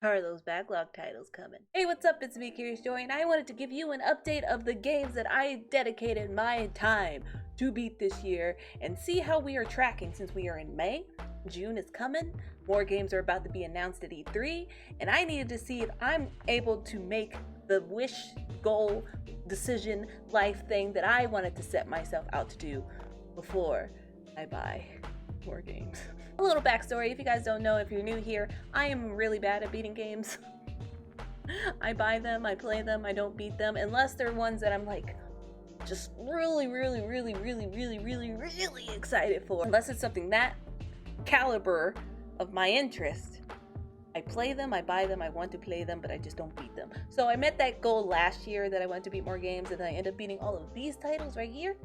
How are those backlog titles coming? Hey, what's up? It's me, Curiousjoi, and I wanted to give you an update of the games that I dedicated my time to beat this year and see how we are tracking since we are in May. June is coming, more games are about to be announced at E3, and I needed to see if I'm able to make the wish, goal, decision, life thing that I wanted to set myself out to do before I buy more games. A little backstory, if you guys don't know, if you're new here, I am really bad at beating games. I buy them, I play them, I don't beat them, unless they're ones that I'm like, just really excited for. Unless it's something that caliber of my interest. I play them, I buy them, I want to play them, but I just don't beat them. So I met that goal last year that I wanted to beat more games, and then I ended up beating all of these titles right here.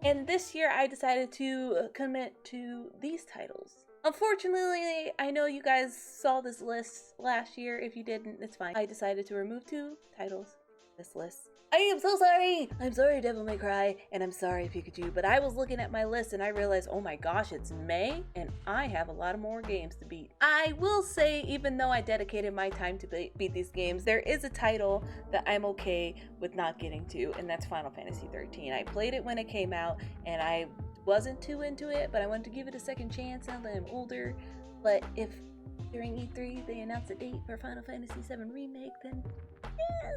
And this year I decided to commit to these titles. Unfortunately, I know you guys saw this list last year. If you didn't, it's fine. I decided to remove 2 titles from this list. I am so sorry! I'm sorry, Devil May Cry, and I'm sorry, Pikachu, but I was looking at my list and I realized, oh my gosh, it's May, and I have a lot of more games to beat. I will say, even though I dedicated my time to beat these games, there is a title that I'm okay with not getting to, and that's Final Fantasy 13. I played it when it came out, and I wasn't too into it, but I wanted to give it a second chance now that I'm older. But if during E3 they announce a date for Final Fantasy 7 Remake, then yeah,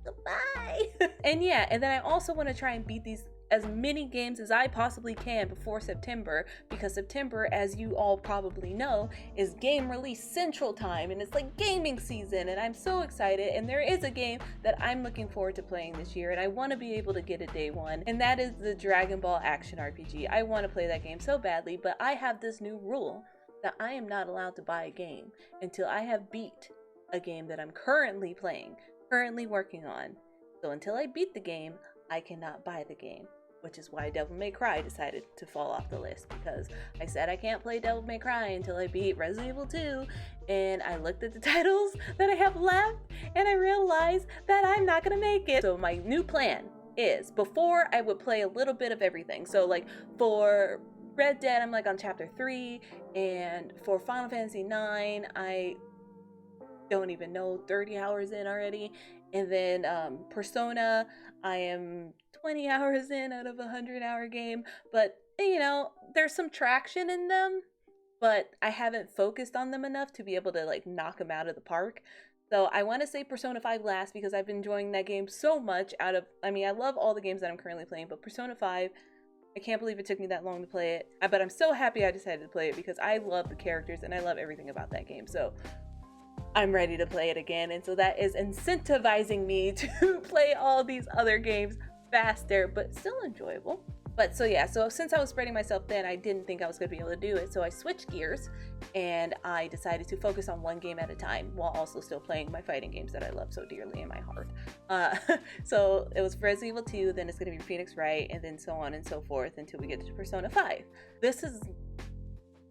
goodbye. And yeah, and then I also want to try and beat these as many games as I possibly can before September, because September, as you all probably know, is game release central time, and it's like gaming season, and I'm so excited. And there is a game that I'm looking forward to playing this year, and I want to be able to get it day one, and that is the Dragon Ball action RPG. I want to play that game so badly, but I have this new rule that I am not allowed to buy a game until I have beat a game that I'm currently playing, currently working on. So until I beat the game, I cannot buy the game, which is why Devil May Cry decided to fall off the list, because I said I can't play Devil May Cry until I beat Resident Evil 2, and I looked at the titles that I have left, and I realized that I'm not gonna make it. So my new plan is, before I would play a little bit of everything. So like for Red Dead, I'm like on chapter 3, and for Final Fantasy 9, I don't even know, 30 hours in already. And then Persona, I am 20 hours in out of a 100-hour game. But, you know, there's some traction in them, but I haven't focused on them enough to be able to, like, knock them out of the park. So I want to say Persona 5 last, because I've been enjoying that game so much out of, I mean, I love all the games that I'm currently playing, but Persona 5, I can't believe it took me that long to play it. But I'm so happy I decided to play it, because I love the characters and I love everything about that game. So I'm ready to play it again, and so that is incentivizing me to play all these other games faster, but still enjoyable. But so yeah, so since I was spreading myself thin, I didn't think I was going to be able to do it, so I switched gears and I decided to focus on one game at a time while also still playing my fighting games that I love so dearly in my heart. So it was Resident Evil 2, then it's going to be Phoenix Wright, and then so on and so forth until we get to Persona 5. This is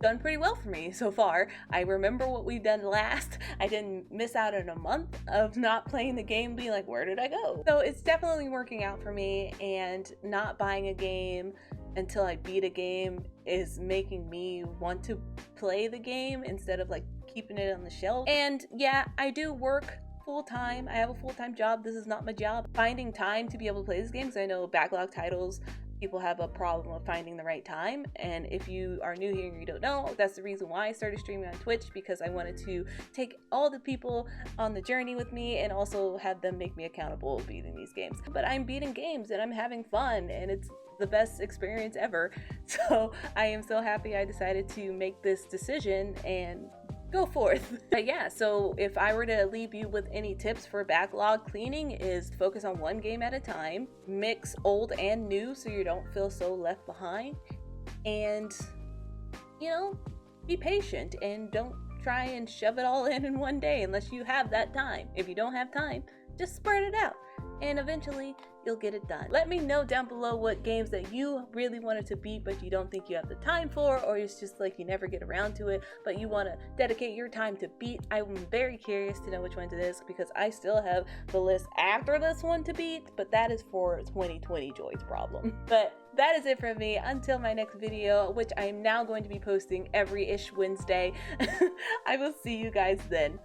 done pretty well for me so far. I remember what we've done last. I didn't miss out on a month of not playing the game, being like, where did I go? So it's definitely working out for me, and not buying a game until I beat a game is making me want to play the game instead of like keeping it on the shelf. And yeah, I do work full-time. I have a full-time job. This is not my job. Finding time to be able to play this game, because I know backlog titles, people have a problem of finding the right time. And if you are new here and you don't know, that's the reason why I started streaming on Twitch, because I wanted to take all the people on the journey with me and also have them make me accountable beating these games. But I'm beating games and I'm having fun, and it's the best experience ever. So I am so happy I decided to make this decision and go forth. But yeah, so if I were to leave you with any tips for backlog cleaning, is focus on one game at a time, mix old and new so you don't feel so left behind, and you know, be patient and don't try and shove it all in one day unless you have that time. If you don't have time, just spread it out, and eventually you'll get it done. Let me know down below what games that you really wanted to beat but you don't think you have the time for, or it's just like you never get around to it but you want to dedicate your time to beat. I'm very curious to know which ones it is, because I still have the list after this one to beat, but that is for 2020 Joy's problem. But that is it from me until my next video, which I am now going to be posting every-ish Wednesday. I will see you guys then.